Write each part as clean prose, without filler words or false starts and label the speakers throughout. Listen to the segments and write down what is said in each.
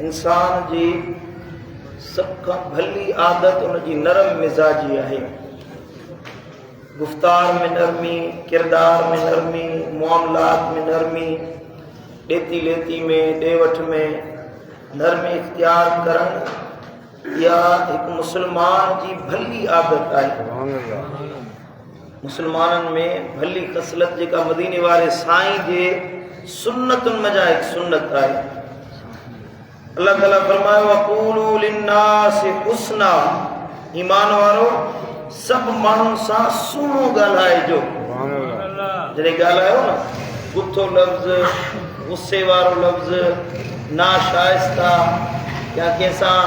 Speaker 1: इंसान जी सब खां भली आदत उन जी नरम मिजाजी आहे। गुफ्तार में नरमी, किरदार में नरमी, मामलात में नरमी, ॾेती लेती में, ॾे-वठ में नरमी इख्तियार करण या एक मुसलमान जी भली आदत आहे। मुसलमानन में भली खसलत जेका मदीने वारे साईं जे सुन्नतुन मजा एक सुन्नत आहे। अल्लाह ताला फरमायो वक़ूलू लिन्नासि हुस्ना, ईमान वारो सब माण्हुनि सां सुहिणो ॻाल्हाइजो। जॾहिं ॻाल्हायो न गुथो लफ़्ज़, गुस्से वारो लफ़्ज़, नाशाइस्ता या कंहिंसां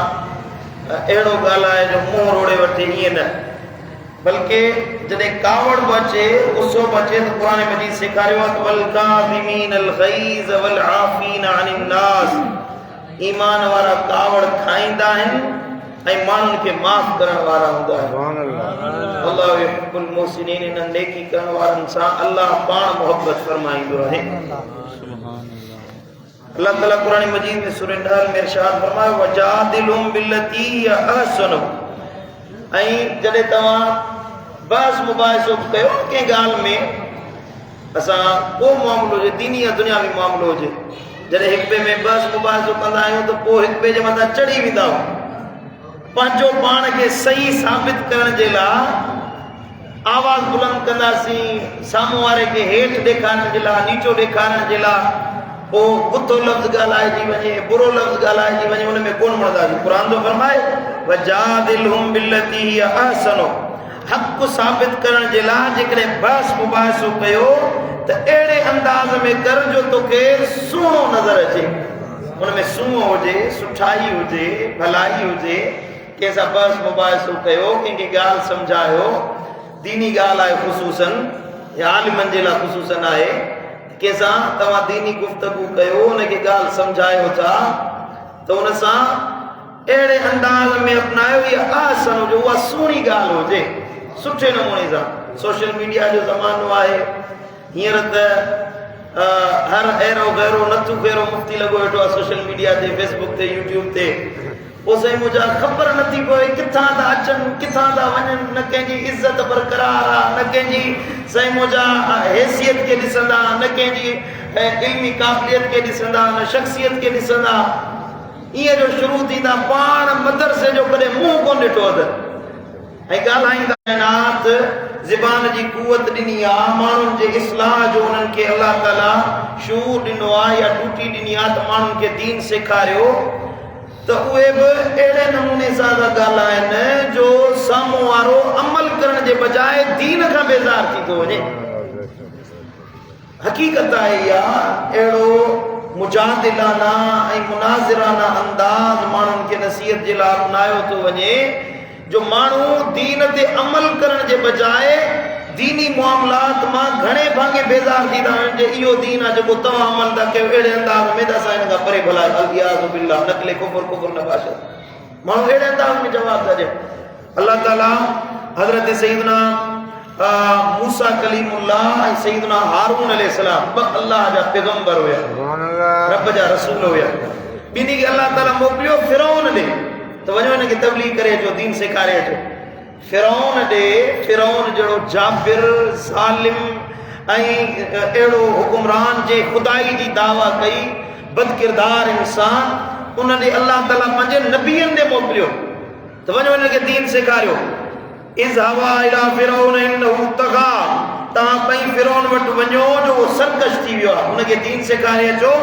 Speaker 1: अहिड़ो ॻाल्हाइजो मुंहुं रोड़े वठे, ईअं न, बल्कि जॾहिं कावड़ बि अचे, गुस्सो बि अचे त क़ुर मजीद सेखारियो आहे वल काज़िमीनल ग़ैज़ वल आफ़ीन अनिन नास, ईमान वारा कावड़ खाईंदा आहिनि ऐं माण्हुनि खे माफ़ करण वारा हूंदा आहिनि। अल्लाह युहिब्बुल मुहसिनीन, इन नेकी करण वारनि सां अल्लाह पाण मोहब्बत फरमाईंदो आहे। अल्लाह ताला क़ुर मजीद में सूरह नहल में इरशाद फरमायो वजादिलुम बिल्लती हिय अहसन, ऐं जॾहिं तव्हां बहस मुबाहिसो कयो कंहिं ॻाल्हि में, असां को मामिलो हुजे, दीनी या दुनियावी मामिलो हुजे, जॾहिं हिक ॿिए में बहस मुबाहिसो कंदा आहियूं त पोइ हिक ॿिए जे मथां चढ़ी वेंदा आहियूं। पंहिंजो पाण खे सही साबित करण जे लाइ आवाज़ बुलंद कंदासीं, साम्हूं वारे खे हेठि ॾेखारण जे लाइ, नीचो ॾेखारण जे लाइ, पोइ गुथो लफ़्ज़ ॻाल्हाइजी वञे, बुरो लफ़्ज़ ॻाल्हाइजी वञे, हुन में कोन वणंदासीं। क़ुर जो फरमाए वजादिलहुम बिल्लती हिय अहसन, हक़ साबित करण जे लाइ जेकॾहिं बहस मुबाहिसो कयो त अहिड़े अंदाज़ में कर जो तोखे सुहिणो नज़र अचे, हुन में सूंह हुजे, सुठाई हुजे, भलाई हुजे। कंहिंसां बहस मुबाहिसो कयो, कंहिंखे ॻाल्हि सम्झायो, दीनी ॻाल्हि आहे ख़ुसूसन या आलिमनि जे लाइ ख़ुसूसन आहे, कंहिंसां तव्हां दीनी गुफ़्तगू कयो, हुनखे ॻाल्हि सम्झायो था त हुन सां अहिड़े अंदाज़ में अपनायो या आसन हुजे, उहा सुहिणी ॻाल्हि हुजे, सुठे नमूने सां। सोशल मीडिया जो ज़मानो आहे, हींअर त हर अहिड़ो गहिरो नथू फेरो मुफ़्ती लॻो वेठो आहे सोशल मीडिया ते, फेसबुक ते, यूट्यूब ते। पोइ साईं मुंहिंजा ख़बर नथी पए किथां था अचनि, किथां था वञनि, न कंहिंजी इज़त बरक़रार आहे, न कंहिंजी साईं मुंहिंजा हैसियत खे ॾिसंदा, न कंहिंजी इल्मी क़ाबिलियत खे ॾिसंदा, न शख़्सियत खे ॾिसंदा। ईअं जो शुरू थींदा, पाण मदरसे जो कॾहिं मुंहुं कोन ॾिठो अथनि, ऐं ॻाल्हाईंदा आहिनि ज़बान जी कुवत ॾिनी आहे, माण्हुनि जे इस्लाह जो उन्हनि खे अल्लाह ताला शूर ॾिनो आहे या ड्यूटी ॾिनी आहे त माण्हुनि खे दीन सेखारियो, त उहे बि अहिड़े नमूने सां था ॻाल्हाइनि जो साम्हूं वारो अमल करण जे बजाए दीन खां बेज़ार थी थो वञे। हक़ीक़त आहे इहा, अहिड़ो मुजादिलाना ऐं मुनाज़िराना अंदाज़ माण्हुनि खे नसीहत जे लाइ अपनायो थो वञे जो माण्हू दीन ते अमल करण जे बजाए दीनी मामलात मां घणे भाङे बेज़ार थी था वञनि जे इहो दीन आहे जेको तव्हां अमल था कयो, अहिड़े अंदाज़ में त असां हिन खां परे भला अलियाज़ु बिल्लाह नक़ले कुफ़र न बाशद। माण्हू अहिड़े अंदाज़ में जवाब था ॾियनि। अल्लाह ताला हज़रत सैयदना मूसा कलीमुल्लाह ऐं सैयदना हारून अलैहिस्सलाम ॿ अल्लाह जा पैगंबर हुया, रब जा रसूल हुया। ॿिन्ही खे अल्लाह ताला मोकिलियो फिरौन ॾे त वञो हिनखे तबलीग करे अचो, दीन सेखारे अचो। फिरौन ॾे, फिरौन जहिड़ो जाबिर, ज़ालिम ऐं अहिड़ो हुकुमरान जे खुदाई जी दावा कई, बदकिरदार इंसान, उन ॾे अल्लाह ताला पंहिंजे नबीअनि ॾे मोकिलियो त वञो हिनखे दीन सेखारियो। इज़हबा इला फिरौन इन्नहु तग़ा, तव्हां पंहिंजी फिरौन वटि वञो जो उहो सरकश थी वियो आहे, हुनखे दीन सेखारे अचो।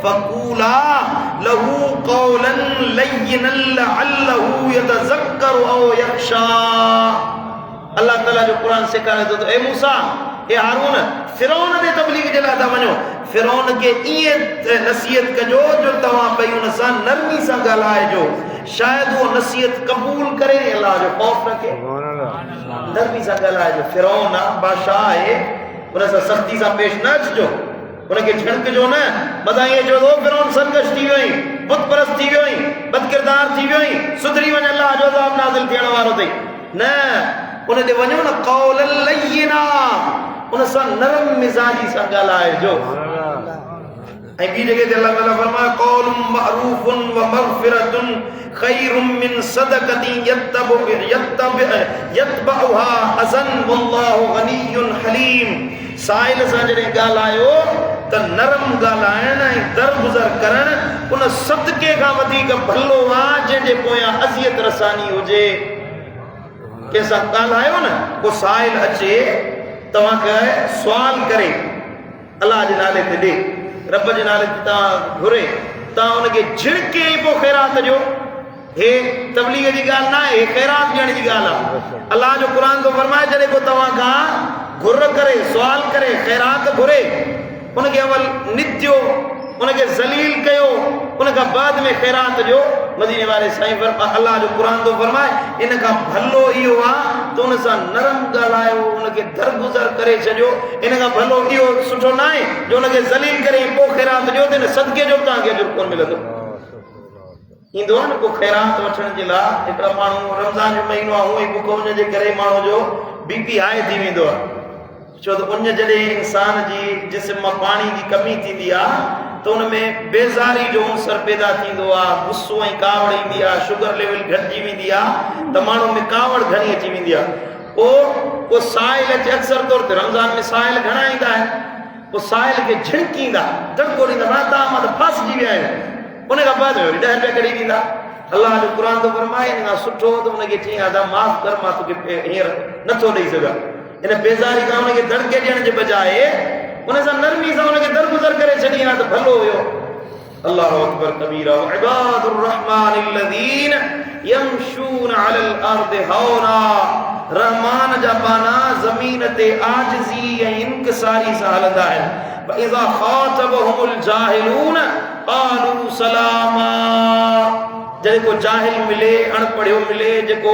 Speaker 1: फ़क़ूला लहू क़ौलन लय्यिनन लअल्लहु यतज़क्करु औ यख़्शा। अल्लाह ताला जो क़ुरान सेखारे थो त ए मूसा, ए हारून, फिरौन ॾे तबलीग जे लाइ था वञो, फिरौन खे ईअं नसीहत कजो जो तव्हां भई हुन सां नरमी सां ॻाल्हाइजो, शायदि उहो नसीहत क़बूल करे, अल्लाह जो ख़ौफ़ रखे, नरमी सां ॻाल्हाइजो। फिरौन आहे, बादशाह आहे, हुन सां सख़्ती सां पेश न अचिजो, हुनखे झिड़कजो न। मथां ईअं चओ थो फिरौन सरकश थी वियो आहीं, बुत परस्त थी वियो आहीं, बदकिरदार थी वियो आहीं, सुधरी वञ, अल्लाह जो अज़ाब नाज़िल थियण वारो अथई। न, उन ते वञो न, क़ौलन लय्यिना, उन सां नरम मिज़ाजी सां ॻाल्हाइजो। ऐं ॿी जॻह ते अल्लाह ताला फरमाए क़ौलुम معروف ومغفرة خير من صدقة يتبعها أذى والله غني حليم. سائل सां जॾहिं ॻाल्हायो त नरम ॻाल्हाइण ऐं दरगुज़र करण उन सदके खां वधीक भलो आहे जंहिंजे पोयां अज़ियत रसानी हुजे। कंहिंसां ॻाल्हायो न को साइल अचे तव्हांखे सुवाल करे अलाह जे नाले ते ॾे, रब जे नाले ते तव्हां घुरे, तव्हां उनखे झिड़के ई पोइ ख़ैरात ॾियो। हे तबलीग जी ॻाल्हि न आहे, हे ख़ैरात ॾियण जी ॻाल्हि आहे। अलाह जो क़ुर थो फरमाए जॾहिं को तव्हां खां घुर करे सुवाल करे ख़ैरात घुरे उनखे अवल नित्यो उनखे ज़लील कयो, उनखां बाद में ख़ैरात ॾियो। मदीने वारे साईं अलाह जो क़ुर थो फरमाए इन खां भलो इहो आहे त उन सां नरम ॻाल्हायो, उनखे दरगुज़र करे छॾियो। इन खां भलो इहो सुठो न आहे जो उनखे ज़लील करे पोइ ख़ैरात ॾियो त इन सदके जो तव्हांखे अजुर कोन मिलंदो। ईंदो आहे न को ख़ैरात वठण जे लाइ। हिकिड़ा माण्हू रमज़ान जो महीनो आहे हूअं ई बुख उन जे करे माण्हू जो बीपी हाई थी वेंदो आहे, छो त उन जॾहिं इंसान जी जिस्म मां पाणी जी कमी थींदी आहे त उन में बेज़ारी जो अंसर पैदा थींदो आहे, गुस्सो ऐं कावड़ ईंदी आहे, शुगर लेवल घटिजी वेंदी आहे त माण्हू में कावड़ घणी अची वेंदी आहे। पोइ साहिल अचे, अक्सर तौर ते रमज़ान में साहिल घणा ईंदा आहिनि, पोइ साहिल खे झिड़कींदा, धक्को ॾींदा, तव्हां मां त फासिजी विया आहियो। उन खां बाद में वरी 10 रुपया कढी ॾींदा। अलाह जो क़ुर थो फरमाए इन खां सुठो त उनखे चई आदा माफ़ कर, मां तोखे हींअर नथो ॾेई सघां। इन बेज़ारी खां उनखे दड़के ॾियण जे बजाए उन सां नरमी सां उनखे दरगुज़र करे छॾी हा त भलो हुयो। अल्लाहु अकबर कबीरा। इबादुर रहमान الذين يمشون على الارض هونا। रहमान जा पाना ज़मीन ते आजिज़ी ऐं इंकिसारी सां हलंदा आहिनि। فإذا خاطبهم الجاهلون قالوا سلاما। जॾहिं को जाहिल मिले, अणपढ़ियो मिले, जेको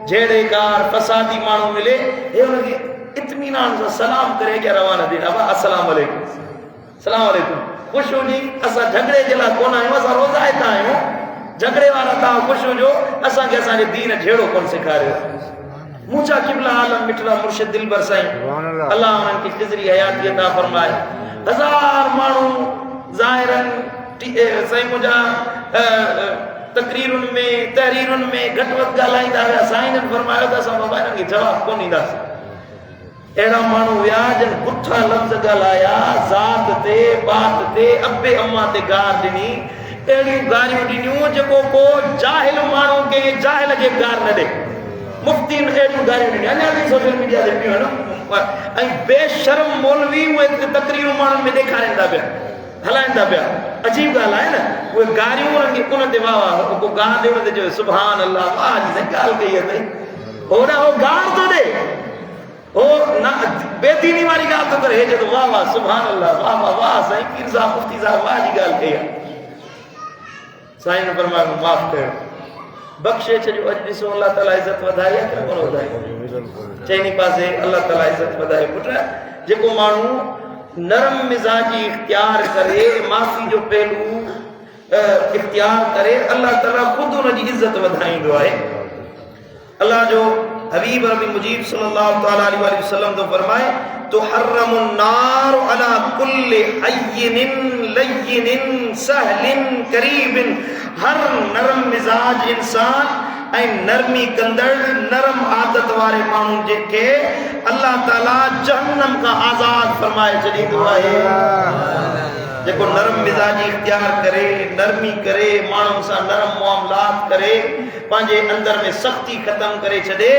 Speaker 1: झेड़ेकार फसादी माण्हू मिले, हे उनखे इत्मीनान सां सलाम करे के रवाना थी। अबा अस्सलाम वालेकुम, सलाम वालेकुम। ख़ुशि हुजी, असां झगड़े जे लाइ कोन आहियूं, असां रोज़ा हितां आहियूं। झगड़े वारा तव्हां ख़ुशि हुजो, असांखे असांजे दीन झेड़ो कोन सेखारियो। मूंचा किबला आलम मिठड़ा मुर्शिद दिलबर साईं अल्लाह उन्हनि खे ख़िज़री हयाती अता फरमाए। हज़ार माण्हू ज़ाहिरन साईं मुंहिंजा तकरीरुनि में तहरीरुनि में घटि वधि ॻाल्हाईंदा हुआ। साईं फरमायो त असां बाबा हिननि खे जवाबु कोन ॾींदासीं। अहिड़ा माण्हू हुया जिन पुठा लफ़्ज़ ॻाल्हाया, ज़ात ते बात ते अबे अम्मा ते गार ॾिनी, अहिड़ियूं गारियूं ॾिनियूं जेको को जाहिल माण्हू कंहिं जाहिल खे गार न ॾे। मुफ़्ती अहिड़ियूं गारियूं ॾिनियूं, अञा बि सोशल मीडिया ते पियूं आहिनि। ऐं बेशर्म मौलवी उहे तकरीरूं माण्हुनि में ॾेखारीनि था पिया, हलाइनि था पिया। अजीब ॻाल्हि आहे न, उहे गारियूं उन्हनि खे उन ते वाह वाह, को गार ॾे उन ते चयो सुभान अल्लाह, वाह जी साईं ॻाल्हि कई अथई। हो न हो गार थो ॾे, हो न बेदीनी वारी ॻाल्हि थो करे, हे चए थो वाह वाह सुभान अल्लाह, वाह वाह वाह साईं पीर साहब मुफ्ती साहब वाह जी ॻाल्हि कई आहे। साईं ने फरमायो माफ़ कयो, बख़्शे छॾियो। अॼु ॾिसो अल्लाह ताला इज़त वधाई आहे कि कोन वधाई? चइनी पासे अल्लाह ताला इज़त वधाए। पुट जेको माण्हू नरम मिज़ाजी इख्तियार करे, माफ़ी जो पहलू इख्तियार करे, अल्लाह ताला ख़ुदि उनजी इज़त वधाईंदो आहे। अल्लाह जो हबीब रबी मुजीब सल्लल्लाहु तआला अलैहि वसल्लम तो फरमाए तुहर्रमुन नार अला कुल्लि हय्यिन लय्यिन सहलिन करीबिन। हर नरम मिजाज इंसान ऐं नरमी कंदड़ नरम आदत वारे माण्हू जेके अल्लाह ताला जहन्नम खां आज़ाद फरमाए छॾींदो आहे। जेको नरम मिजाजी इख्तियार करे, नरमी करे, माण्हुनि सां नरम मुआमलात करे, पंहिंजे अंदर में सख्ती ख़त्म करे छॾे,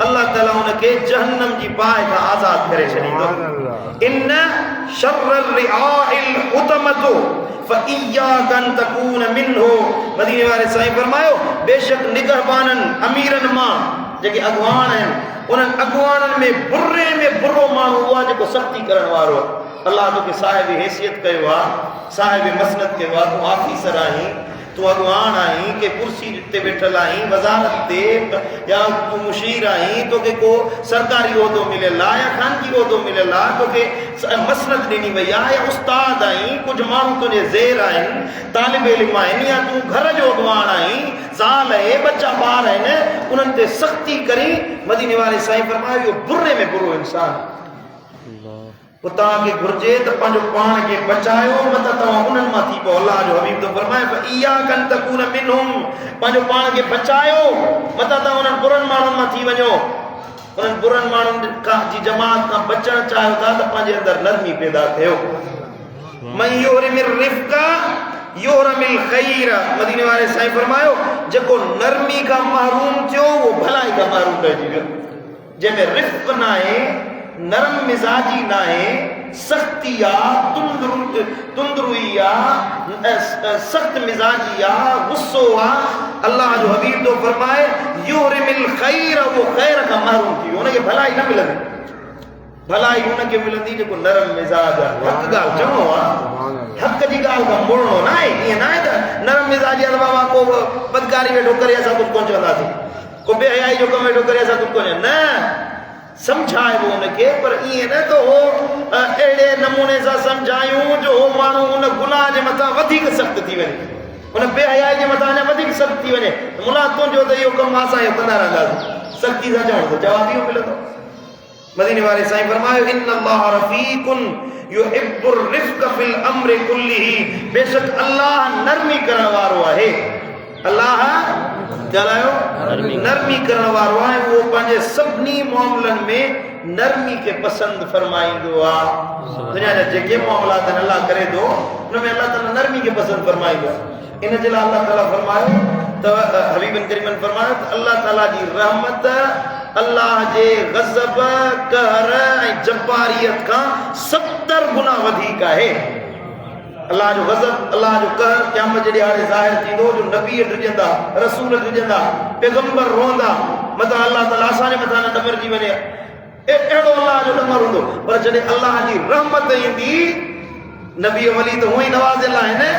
Speaker 1: अल्लाह ताला उनखे जहन्नम जी बाहि खां आज़ाद करे छॾींदो। इन शर्रर रिआइल उतमतु फइय्याका अन तकून मिन्हु। मदीने वारे साईं फरमायो बेशक निगहबाननि अमीरनि मां जेके अॻवान आहिनि, उन्हनि अॻवाननि में बुरो माण्हू उहो आहे जेको सख़्ती करण वारो आहे। अल्लाह तोखे साहिब हैसियत कयो आहे, साहिब मसनत कयो आहे, तूं ऑफिसर आहीं, तूं अॻवान आहीं, के कुर्सी ते वेठल आहीं वज़ारत ते, या तूं मुशीर आहीं, तोखे को सरकारी उहिदो मिलियल आहे या ख़ानगी उहिदो मिलियल आहे, तोखे मसनत ॾिनी वई आहे, या उस्ताद आहीं, कुझु माण्हू तुंहिंजे ज़ेर आहिनि, तालिब इल्म आहिनि, या तूं घर जो अॻवान आहीं, ज़ाल आहे, बच्चा ॿार आहिनि, उन्हनि ते सख़्ती करी। मदीने वारे साईं फरमायो इहो बुरे में बुरो इंसान। पोइ तव्हांखे घुर्जे त पंहिंजो पाण खे बचायो मतिलबु तव्हां उन्हनि मां थी पोइ अलाह जो हबीब तो फरमाए इया कन तकून मिनहुम पंहिंजो पाण खे बचायो मतिलबु तव्हां उन्हनि बुरनि माण्हुनि मां थी वञो उन्हनि बुरनि माण्हुनि जी जमात खां बचणु चाहियो था त पंहिंजे अंदरि नरमी पैदा कयो मन युहरिमिर रिफ़्क़ युहरमिल ख़ैर मदीने वारे साईं फरमायो जेको नरमी खां महरूम थियो उहो भलाई खां महरूम रहिजी वियो जंहिंमें रिफ़्क़ न आहे नरम मिजाजी ना है सख्ती तुंदरुई सख्त मिजाजी गुस्सो अल्लाह जो हबीब तो फरमाए युहरिमिल खैर वो खैर का महरूम थी उनके भलाई न मिलंदी भलाई उनके मिलंदी जेको नरम मिजाज हक गाल चवणो हक जी गाल का मुड़नो ना है ये ना है नरम मिजाजी बाबा को बदकारी वेठो करे असां कुछ कोन चवंदासीं को बेहयाई जो कम वेठो करे असां कुछ कोन न समझाए वो उनके पर ये न तो हो एड़े नमूने सा समझायूं जो हो मानो उन गुनाह जे मथा वधिक सख्त थी वने उन बेहयाई जे मथा ने वधिक सख्त थी वने मुला तो जो त यो कम आसा यो कंदा रहंदा सख्ती सा चवण तो जवाब इहो मिलंदो मदीने वाले साईं फरमायो इन्नल्लाह रफीकुन युहिब्बुर रिफ़्क़ फिल अम्रि कुल्लिही बेशक अल्लाह नरमी करण वारो आहे अल्लाह ॻाल्हायो नरमी करण वारो आहे उहो पंहिंजे सभिनी मामलनि में नरमी खे पसंदि फरमाईंदो आहे दुनिया जा जेके मामलात अल्लाह करे थो उन में अल्लाह ताला नरमी खे पसंदि फरमाईंदो आहे इन जे लाइ अल्लाह ताला फरमायो त हबीबन करीमन फरमायो त अल्लाह ताला जी रहमत अल्लाह जे गज़ब कहर ऐं जब्बारियत खां 70 गुना वधीक आहे अल्लाह जो गज़ब अल्लाह जो कहर क़यामत जे ॾियारे ज़ाहिर थींदो जो नबी ॾिजंदा रसूल ॾिजंदा पैगंबर रोंदा मथां अल्लाह ताला असांजे मथां न डमरजी वञे अहिड़ो अल्लाह जो डमर हूंदो पर जॾहिं अल्लाह जी रहमत ईंदी नबी वली तो हुई नवाज़िल आहिनि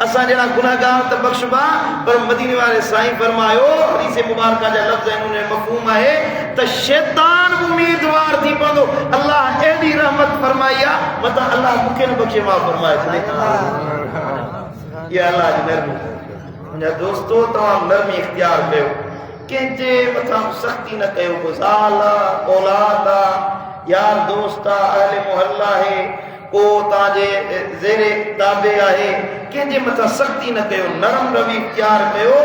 Speaker 1: असां जहिड़ा गुनाहगार त बख़्शबा पर मदीने वाले साईं फरमायो हदीस मुबारका जा लफ़्ज़ आहिनि उन में मफ़हूम आहे त शैतान उम्मीदवार थी पवंदो अल्लाह एॾी रहमत फरमाई आहे मथां अल्लाह मूंखे न बख़्शे मां फरमाए इहा अल्लाह जी नरमी मुंहिंजा दोस्तो तव्हां नरमी इख़्तियार कयो कंहिंजे मथां सख़्ती न कयो को ज़ाल औलाद यार दोस्त अहले मोहल्ला आहे को ताजे ज़ेरे ताबे आहे कंहिंजे मथां सख़्ती न कयो नरम रवि इख़्तियार कयो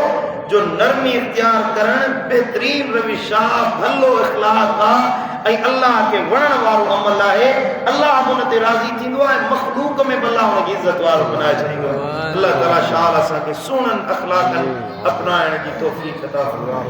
Speaker 1: जो नरमी इख़्तियार करण बेहतरीन रविश आहे भलो इख़लाक़ आहे ऐं अल्लाह खे वणण वारो अमल आहे अल्लाह उन ते राज़ी थींदो आहे मख़लूक़ में अल्लाह उनखे इज़त वारो बनाए छॾींदो आहे अल्लाह ताला शाह असांखे सुहिणनि अख़लाक़नि अपनाइण जी तौफ़ीक़ अता फरमाए